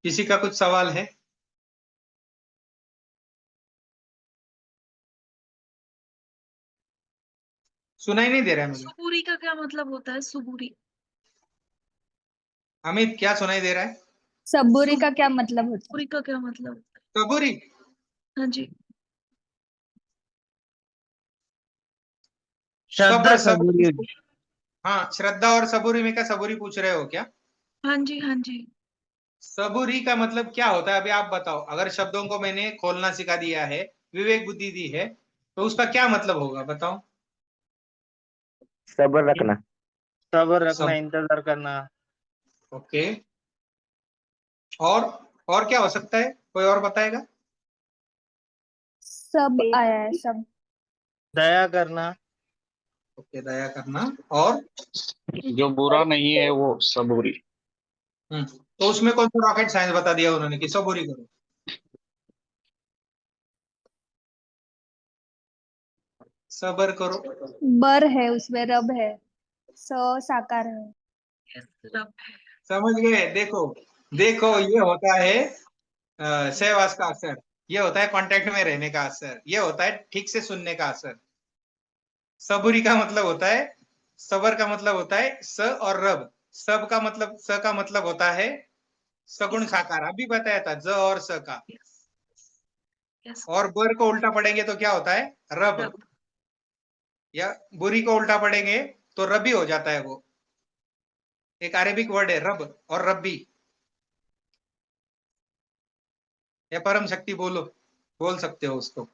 किसी का कुछ सवाल है? सुनाई नहीं दे रहा है मुझे। सुबूरी का क्या मतलब होता है? सुबूरी। अमित, क्या सुनाई दे रहा है? सबूरी का क्या सुबूरी मतलब होता है? सुबूरी का क्या मतलब होता सबूरी। है? हाँ जी। श्रद्धा सब्र सबूरी। सब्र। हाँ, श्रद्धा और सबूरी में क्या सबूरी पूछ रहे हो क्या? हाँ जी, हाँ जी। सबूरी का मतलब क्या होता है, अभी आप बताओ। अगर शब्दों को मैंने खोलना सिखा दिया है, विवेक बुद्धि दी है, तो उसका क्या मतलब होगा, बताओ। सब्र रखना। सब्र रखना, सब। इंतजार करना। ओके। और और क्या हो सकता है, कोई और बताएगा? सब आया है, सब। दया करना। ओके, दया करना। और जो बुरा नहीं है वो सबूरी। तो उसमें कौन सा रॉकेट साइंस बता दिया उन्होंने कि सबूरी करो? सबर करो। बर है उसमें, रब है। स साकार है। यस, रब है। समझ गए? देखो, देखो, ये होता है सहवास का असर। ये होता है कांटेक्ट में रहने का असर। ये होता है ठीक से सुनने का असर। सबूरी का मतलब होता है, सबर का मतलब होता है स और रब। सब का मतलब, स का मतलब होता है सगुण साकार, अभी बताया था, ज और स का। Yes, yes. और बर को उल्टा पढ़ेंगे तो क्या होता है, रब। रब। या बुरी को उल्टा पढ़ेंगे तो रबी हो जाता है वो। एक अरेबिक वर्ड है रब और रब्बी। या परम शक्ति बोलो, बोल सकते हो उसको।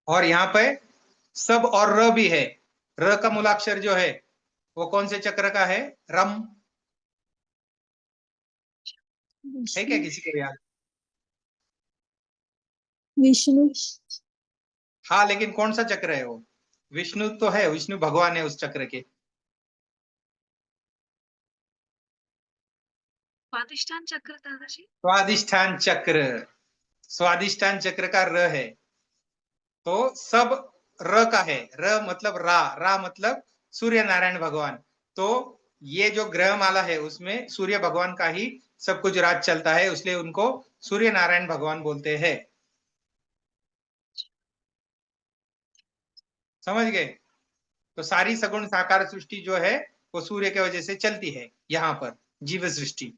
और यहाँ पे सब और र भी है। र का मूलाक्षर जो है वो कौन से चक्र का है? रम। है क्या विष्णु। किसी को याद? विष्णु। हाँ, लेकिन कौन सा चक्र है वो? विष्णु तो है, विष्णु भगवान है उस चक्र के। स्वादिष्ठान चक्र, दादाजी। स्वादिष्ठान चक्र। स्वादिष्ठान चक्र का र है। तो सब र का है। र मतलब रा, रा मतलब सूर्य नारायण भगवान। तो ये जो ग्रह माला है उसमें सूर्य भगवान का ही सब कुछ राज चलता है, इसलिए उनको सूर्य नारायण भगवान बोलते हैं। समझ गए? तो सारी सगुण साकार सृष्टि जो है वो सूर्य के वजह से चलती है यहाँ पर, जीव सृष्टि।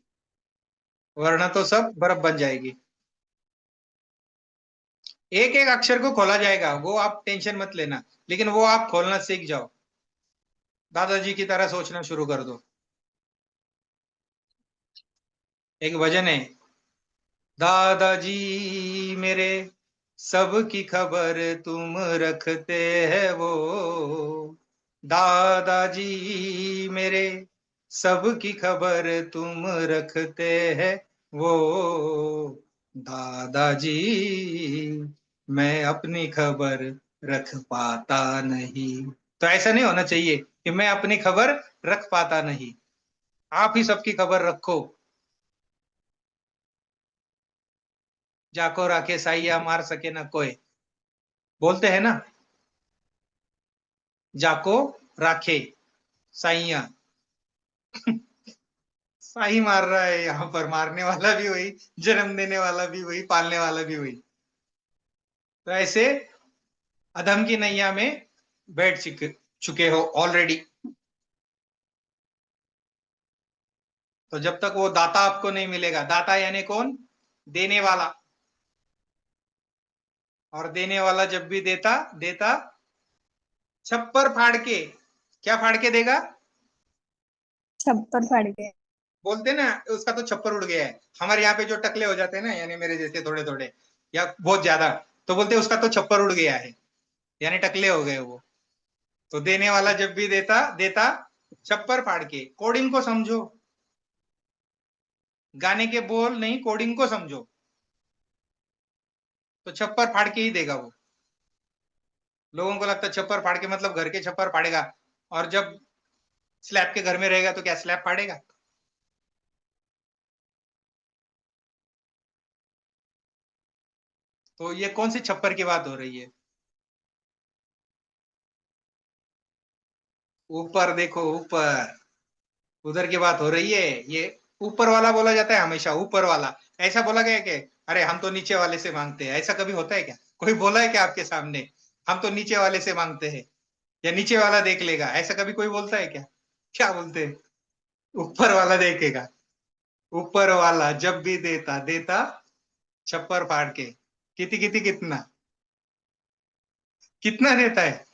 वरना तो सब बर्फ बन जाएगी। एक एक अक्षर को खोला जाएगा, वो आप टेंशन मत लेना, लेकिन वो आप खोलना सीख जाओ। दादाजी की तरह सोचना शुरू कर दो। एक भजन है, दादाजी मेरे सबकी खबर तुम रखते हैं वो। दादाजी मेरे सबकी खबर तुम रखते हैं वो। दादाजी मैं अपनी खबर रख पाता नहीं। तो ऐसा नहीं होना चाहिए कि मैं अपनी खबर रख पाता नहीं। आप ही सबकी खबर रखो। जाको राखे साइया मार सके ना कोई, बोलते हैं ना। जाको राखे साइया। साई मार रहा है यहाँ पर, मारने वाला भी वही, जन्म देने वाला भी वही, पालने वाला भी वही। तो ऐसे अधम की नैया में बैठ चुके हो ऑलरेडी। तो जब तक वो दाता आपको नहीं मिलेगा, दाता यानी कौन? देने वाला। और देने वाला जब भी देता देता छप्पर फाड़ के। क्या फाड़ के देगा? छप्पर फाड़ के। बोलते ना, उसका तो छप्पर उड़ गया है। हमारे यहाँ पे जो टकले हो जाते हैं ना, यानी मेरे जैसे थोड़े थोड़े या बहुत ज्यादा, तो बोलते हैं उसका तो छप्पर उड़ गया है, यानी टकले हो गए वो। तो देने वाला जब भी देता देता छप्पर फाड़ के। कोडिंग को समझो, गाने के बोल नहीं, कोडिंग को समझो। तो छप्पर फाड़ के ही देगा वो। लोगों को लगता है छप्पर फाड़ के मतलब घर के छप्पर फाड़ेगा, और जब स्लैब के घर में रहेगा तो क्या स्लैब फाड़ेगा? तो ये कौन सी छप्पर की बात हो रही है? ऊपर देखो, ऊपर। उधर की बात हो रही है। ये ऊपर वाला बोला जाता है हमेशा, ऊपर वाला। ऐसा बोला गया कि अरे हम तो नीचे वाले से मांगते हैं, ऐसा कभी होता है क्या? कोई बोला है क्या आपके सामने हम तो नीचे वाले से मांगते हैं, या नीचे वाला देख लेगा, ऐसा कभी कोई बोलता है क्या? क्या बोलते हैं? ऊपर वाला देखेगा। ऊपर वाला जब भी देता देता छप्पर फाड़ के। किती किती कितना कितना देता है?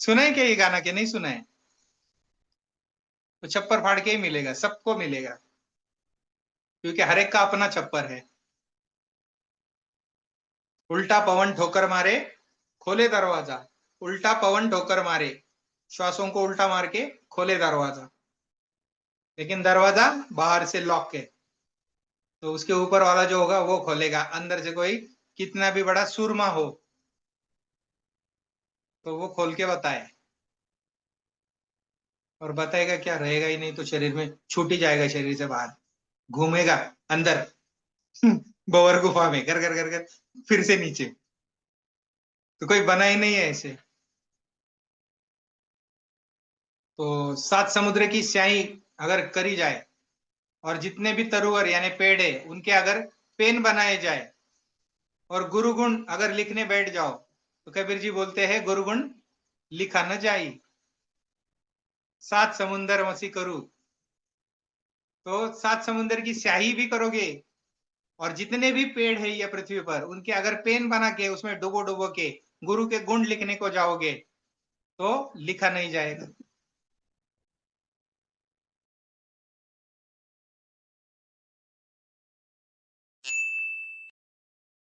सुना है क्या ये गाना, के नहीं सुना है? तो छप्पर फाड़ के ही मिलेगा, सबको मिलेगा, क्योंकि हर एक का अपना छप्पर है। उल्टा पवन ठोकर मारे खोले दरवाजा, उल्टा पवन ठोकर मारे, श्वासों को उल्टा मार के खोले दरवाजा, लेकिन दरवाजा बाहर से लॉक है, तो उसके ऊपर वाला जो होगा वो खोलेगा। अंदर से कोई कितना भी बड़ा सुरमा हो तो वो खोल के बताए, और बताएगा क्या, रहेगा ही नहीं तो शरीर में छूट ही जाएगा, शरीर से बाहर घूमेगा अंदर भंवर गुफा में कर कर कर कर फिर से नीचे। तो कोई बना ही नहीं है ऐसे। तो 7 समुद्र की स्याही अगर करी जाए और जितने भी तरुवर यानी पेड़ है उनके अगर पेन बनाए जाए और गुरु गुण अगर लिखने बैठ जाओ, तो कबीर जी बोलते हैं गुरु गुण लिखा न जाई, 7 समुंदर मसी करू। तो 7 समुंदर की स्याही भी करोगे और जितने भी पेड़ है ये पृथ्वी पर उनके अगर पेन बना के उसमें डुबो डुबो के गुरु के गुण लिखने को जाओगे तो लिखा नहीं जाएगा।